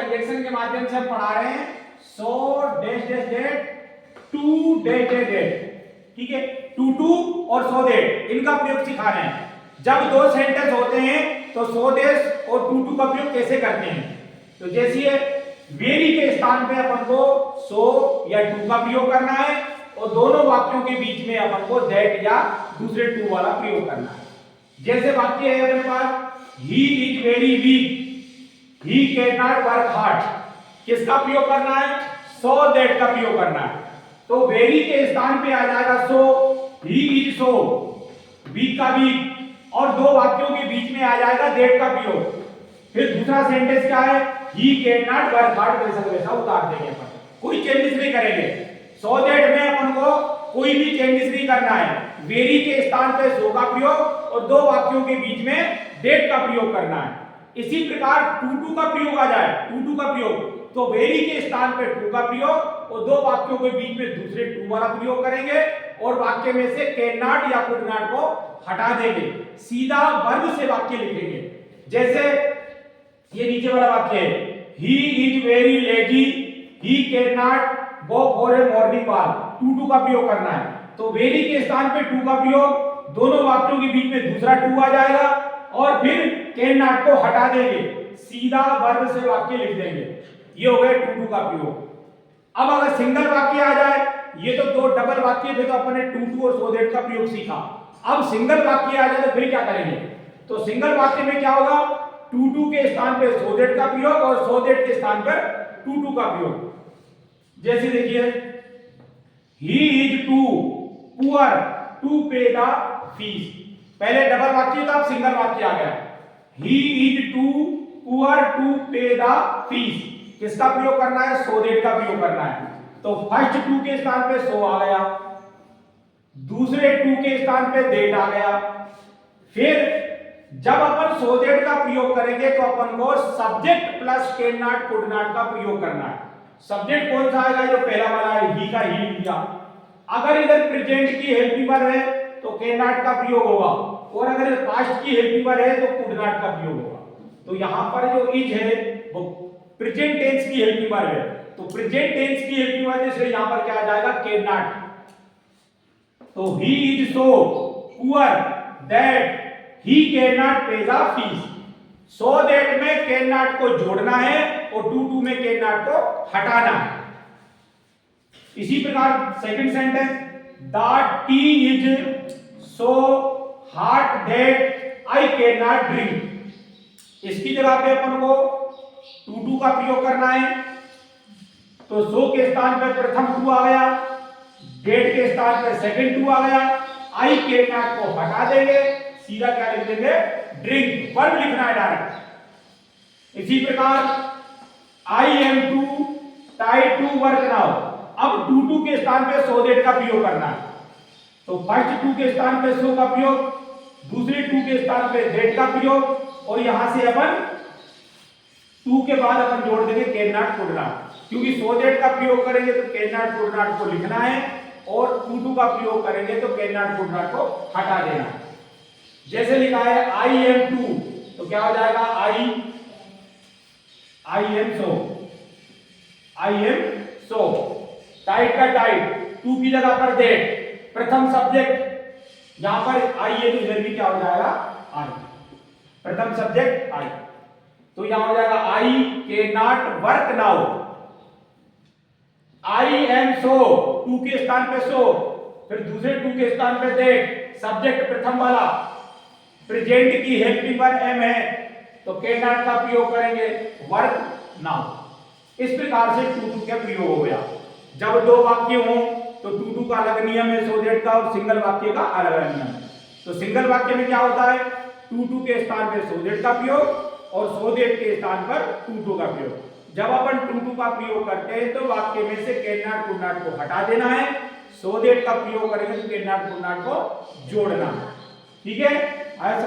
Conjunction के माध्यम से हम पढ़ा रहे हैं so dash dash that too dash dash that, ठीक है, टू टू और सो डेट इनका प्रयोग सिखा रहे हैं। जब दो सेंटेंस होते हैं तो सो डैश और टू टू का प्रयोग कैसे करते हैं। तो जैसे वेरी के स्थान पे अपन को सो या टू का प्रयोग करना है और दोनों वाक्यों के बीच में अपन को दैट या दूसरे टू वाला प्रयोग करना है। जैसे वाक्य है अपने पास he is very weak, he can not work hard, किसका प्रयोग करना है, सो दैट का प्रयोग करना है। तो वेरी के स्थान पे आ जाएगा सो, ही इज सो, वीक का वीक, और दो वाक्यों के बीच में आ जाएगा दैट का प्रयोग। फिर दूसरा सेंटेंस क्या है, ही कैन नॉट वर्क हार्ड, वैसा वैसा उतार देंगे अपन, कोई चेंजेस नहीं करेंगे। सो दैट में अपन को कोई भी चेंजेस नहीं करना है, वेरी के स्थान पे सो का प्रयोग और दो वाक्यों के बीच में दैट का प्रयोग करना है। इसी प्रकार टू टू का प्रयोग आ जाए, टू टू का प्रयोग तो वेरी के स्थान पे टू का प्रयोग और दो वाक्यों के बीच में दूसरे टू वाला प्रयोग करेंगे और वाक्य में से कैन नॉट या कुड नॉट को हटा देंगे, सीधा वर्ब से वाक्य लिखेंगे। जैसे ये नीचे वाला वाक्य है, he is very lazy, he can not go for a morning walk, too to का प्रयोग करना है। तो वेरी के स्थान पे टू का प्रयोग, दोनों वाक्यों के बीच में दूसरा टू आ जाएगा और फिर कैन नॉट को हटा देंगे, सीधा वर्ब से वाक्य लिख देंगे। ये हो गया टू टू का प्रयोग। अब अगर सिंगल वाक्य आ जाए, ये तो दो डबल वाक्य थे तो अपन ने टू टू और सो दैट का प्रयोग सीखा। अब सिंगल वाक्य आ जाए तो फिर क्या करेंगे। तो सिंगल वाक्य में क्या होगा, टू टू के स्थान पे सो दैट का प्रयोग और सो दैट के स्थान पर टू टू का प्रयोग। जैसे देखिए he is too poor to pay the fees, पहले डबल वाक्य था, अब सिंगल वाक्य आ गया, he is too poor to pay the fees, किसका प्रयोग करना है, सो दैट का प्रयोग करना है। तो फर्स्ट टू के स्थान पे सो आ गया, दूसरे टू के स्थान पे दैट आ गया। फिर जब अपन सो दैट का प्रयोग करेंगे तो अपन को subject plus can not could not का प्रयोग करना है। सब्जेक्ट कौन सा आएगा, जो पहला वाला है, ही का ही लिया। अगर इधर प्रेजेंट की हेल्पिंग वर्ब है तो कैन नॉट का प्रयोग होगा और अगर पास्ट की हेल्पिंग वर्ब है तो कुड नॉट का प्रयोग होगा। तो यहां पर जो इज है वो प्रेजेंट टेंस की हेल्पिंग वर्ब है, तो प्रेजेंट टेंस की हेल्पिंग वर्ब से यहां पर क्या आ जाएगा, कैन नॉट। तो he is so poor that he can not पे द फीस, सो दैट में कैन नॉट को जोड़ना है और टू टू में कैन नॉट को हटाना है। इसी प्रकार second sentence, the T is so hot that I can not drink, इसकी जगह पे अपन को टू टू का प्रयोग करना है। तो सो के स्थान पे प्रथम टू आ गया, डेट के स्थान पे सेकंड टू आ गया, आई कैन नॉट को हटा देंगे, सीधा क्या लिख देंगे, ड्रिंक, वर्ब लिखना है डायरेक्ट। इसी प्रकार आई एम टू टाइड टू वर्क नाउ, अब टू टू के स्थान पे सो दैट का प्रयोग करना है। तो फर्स्ट टू के स्थान पे सो का प्रयोग, दूसरे टू के स्थान पे दैट का प्रयोग और यहां से अपन टू के बाद अपन जोड़ देंगे कैन नॉट कुड नॉट, क्योंकि सो दैट का प्रयोग करेंगे तो कैन नॉट कुड नॉट को लिखना है और टू टू का प्रयोग करेंगे तो कैन नॉट कुड नॉट को हटा देना है। जैसे लिखा है आई एम टू, तो क्या हो जाएगा, आई am so, I am so, tight का टाइट, टू की जगह पर दैट, प्रथम सब्जेक्ट, यहां पर आई है तो इधर भी क्या हो जाएगा, आई, प्रथम सब्जेक्ट आई, तो यहां हो जाएगा I can not work now, I am so, too के स्थान पे सो, फिर दूसरे टू के स्थान पे दैट, सब्जेक्ट प्रथम वाला, प्रेजेंट की हेल्पिंग वर्ब एम है तो कैन नॉट का प्रयोग करेंगे, वर्क नाउ। इस प्रकार से टू टू का प्रयोग हो गया। जब दो वाक्य हो तो टू टू का अलग नियम है, सो दैट का, और सिंगल वाक्य का अलग अलग नियम है। तो सिंगल वाक्य में क्या होता है, टू टू के स्थान पे सो दैट का प्रयोग और सो दैट के स्थान पर टू टू का प्रयोग। जब अपन टू टू का प्रयोग करते हैं तो वाक्य में से कैन नॉट कुड नॉट को हटा देना है, सो दैट का प्रयोग करेंगे तो कैन नॉट कुड नॉट को जोड़ना है। ठीक है, आया समझ।